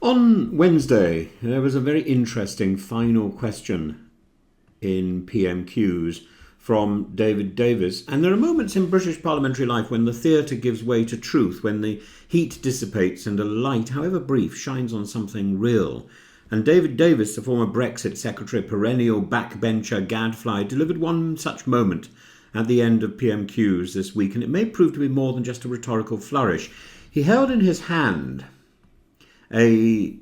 On Wednesday, there was a very interesting final question in PMQs from David Davis. And there are moments in British parliamentary life when the theatre gives way to truth, when the heat dissipates and a light, however brief, shines on something real. And David Davis, the former Brexit secretary, perennial backbencher, gadfly, delivered one such moment at the end of PMQs this week, and it may prove to be more than just a rhetorical flourish. He held in his hand a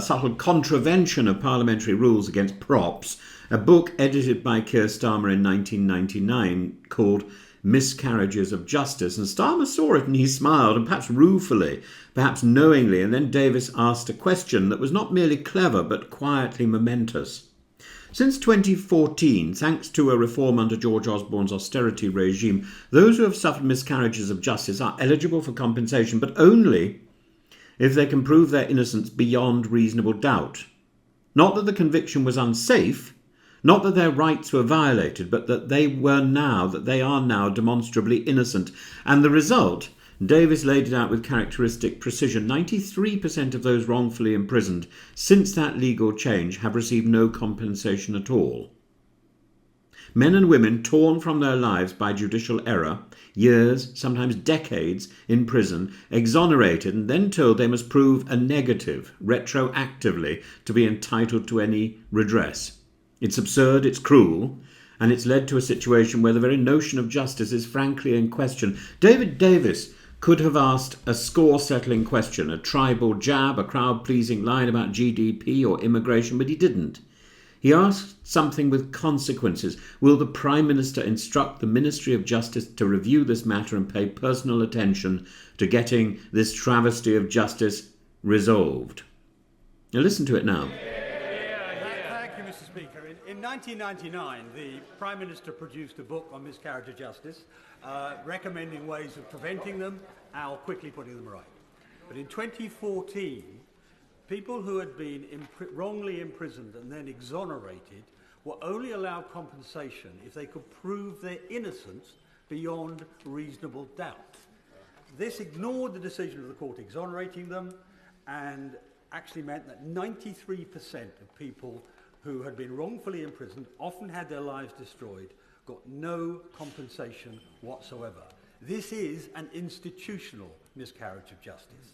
subtle contravention of parliamentary rules against props, a book edited by Keir Starmer in 1999 called Miscarriages of Justice. And Starmer saw it and he smiled, and perhaps ruefully, perhaps knowingly, and then Davis asked a question that was not merely clever but quietly momentous. Since 2014, thanks to a reform under George Osborne's austerity regime, those who have suffered miscarriages of justice are eligible for compensation, but only if they can prove their innocence beyond reasonable doubt. Not that the conviction was unsafe, not that their rights were violated, but that they are now demonstrably innocent. And the result, Davis laid it out with characteristic precision. 93% of those wrongfully imprisoned since that legal change have received no compensation at all. Men and women torn from their lives by judicial error, years, sometimes decades, in prison, exonerated and then told they must prove a negative, retroactively, to be entitled to any redress. It's absurd, it's cruel, and it's led to a situation where the very notion of justice is frankly in question. David Davis could have asked a score-settling question, a tribal jab, a crowd-pleasing line about GDP or immigration, but he didn't. He asked something with consequences. Will the Prime Minister instruct the Ministry of Justice to review this matter and pay personal attention to getting this travesty of justice resolved? Now listen to it now. Thank you, Mr. Speaker. In 1999, the Prime Minister produced a book on miscarriage of justice, recommending ways of preventing them or quickly putting them right. But in 2014, people who had been wrongly imprisoned and then exonerated were only allowed compensation if they could prove their innocence beyond reasonable doubt. This ignored the decision of the court exonerating them and actually meant that 93% of people who had been wrongfully imprisoned, often had their lives destroyed, got no compensation whatsoever. This is an institutional miscarriage of justice.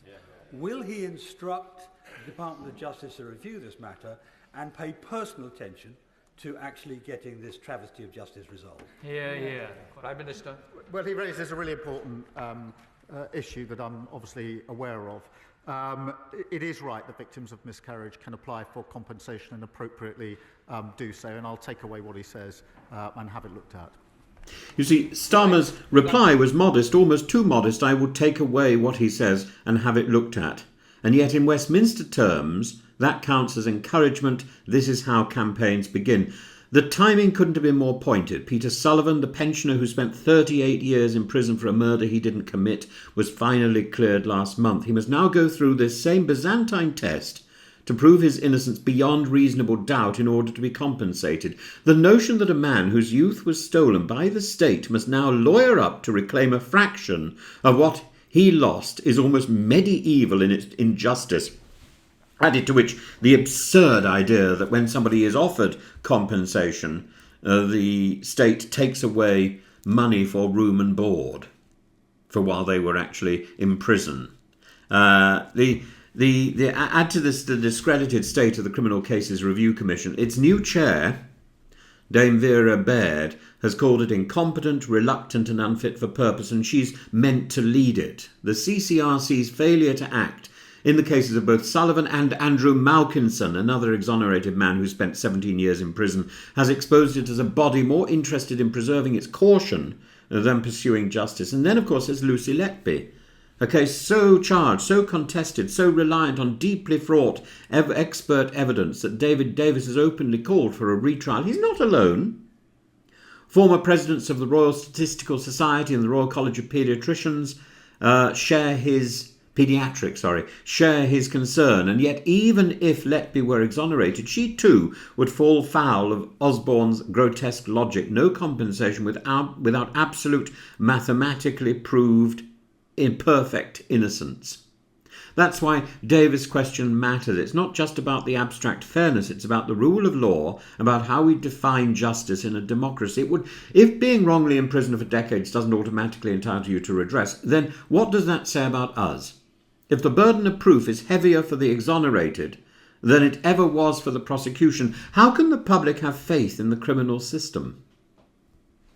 Will he instruct the Department of Justice to review this matter and pay personal attention to actually getting this travesty of justice resolved? Prime Minister. Well, he raises a really important issue that I'm obviously aware of. It is right that victims of miscarriage can apply for compensation and appropriately do so, and I'll take away what he says and have it looked at. You see, Starmer's reply was modest, almost too modest. I would take away what he says and have it looked at. And yet in Westminster terms, that counts as encouragement. This is how campaigns begin. The timing couldn't have been more pointed. Peter Sullivan, the pensioner who spent 38 years in prison for a murder he didn't commit, was finally cleared last month. He must now go through this same Byzantine test to prove his innocence beyond reasonable doubt in order to be compensated. The notion that a man whose youth was stolen by the state must now lawyer up to reclaim a fraction of what he lost is almost medieval in its injustice. Added to which the absurd idea that when somebody is offered compensation, the state takes away money for room and board for while they were actually in prison. Add to this the discredited state of the Criminal Cases Review Commission. Its new chair, Dame Vera Baird, has called it incompetent, reluctant and unfit for purpose, and she's meant to lead it. The CCRC's failure to act in the cases of both Sullivan and Andrew Malkinson, another exonerated man who spent 17 years in prison, has exposed it as a body more interested in preserving its caution than pursuing justice. And then, of course, there's Lucy Letby, a case so charged, so contested, so reliant on deeply fraught expert evidence that David Davis has openly called for a retrial. He's not alone. Former presidents of the Royal Statistical Society and the Royal College of Paediatricians share his concern, and yet even if Letby were exonerated, she too would fall foul of Osborne's grotesque logic. No compensation without absolute, mathematically proved imperfect innocence. That's why Davis' question matters. It's not just about the abstract fairness, it's about the rule of law, about how we define justice in a democracy. If being wrongly imprisoned for decades doesn't automatically entitle you to redress, then what does that say about us? If the burden of proof is heavier for the exonerated than it ever was for the prosecution, how can the public have faith in the criminal system?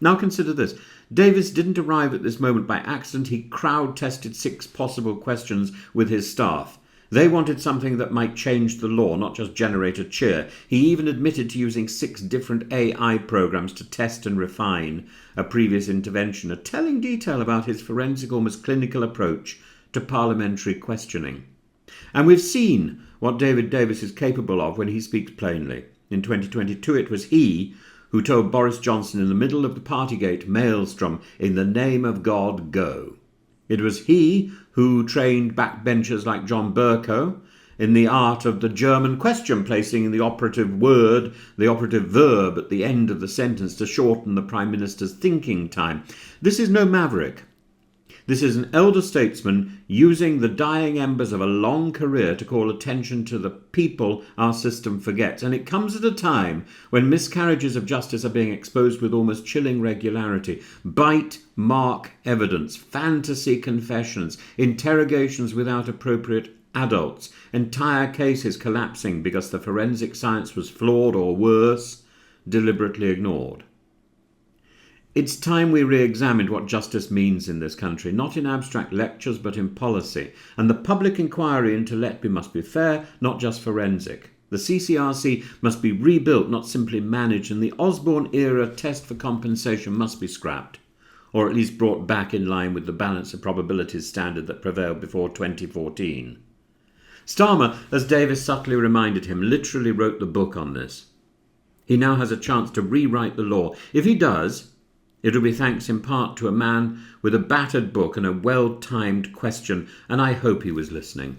Now consider this. Davis didn't arrive at this moment by accident. He crowd-tested 6 possible questions with his staff. They wanted something that might change the law, not just generate a cheer. He even admitted to using 6 different AI programs to test and refine a previous intervention, a telling detail about his forensic, almost clinical approach to parliamentary questioning. And we've seen what David Davis is capable of when he speaks plainly. In 2022, it was he who told Boris Johnson in the middle of the Partygate maelstrom, "In the name of God, go." It was he who trained backbenchers like John Bercow in the art of the German question, placing the operative verb at the end of the sentence to shorten the Prime Minister's thinking time. This is no maverick. This is an elder statesman using the dying embers of a long career to call attention to the people our system forgets. And it comes at a time when miscarriages of justice are being exposed with almost chilling regularity. Bite, mark evidence, fantasy confessions, interrogations without appropriate adults, entire cases collapsing because the forensic science was flawed or worse, deliberately ignored. It's time we re-examined what justice means in this country, not in abstract lectures but in policy. And the public inquiry into Letby must be fair, not just forensic. The CCRC must be rebuilt, not simply managed, and the Osborne-era test for compensation must be scrapped, or at least brought back in line with the balance of probabilities standard that prevailed before 2014. Starmer, as Davis subtly reminded him, literally wrote the book on this. He now has a chance to rewrite the law. If he does, it will be thanks in part to a man with a battered book and a well-timed question, and I hope he was listening.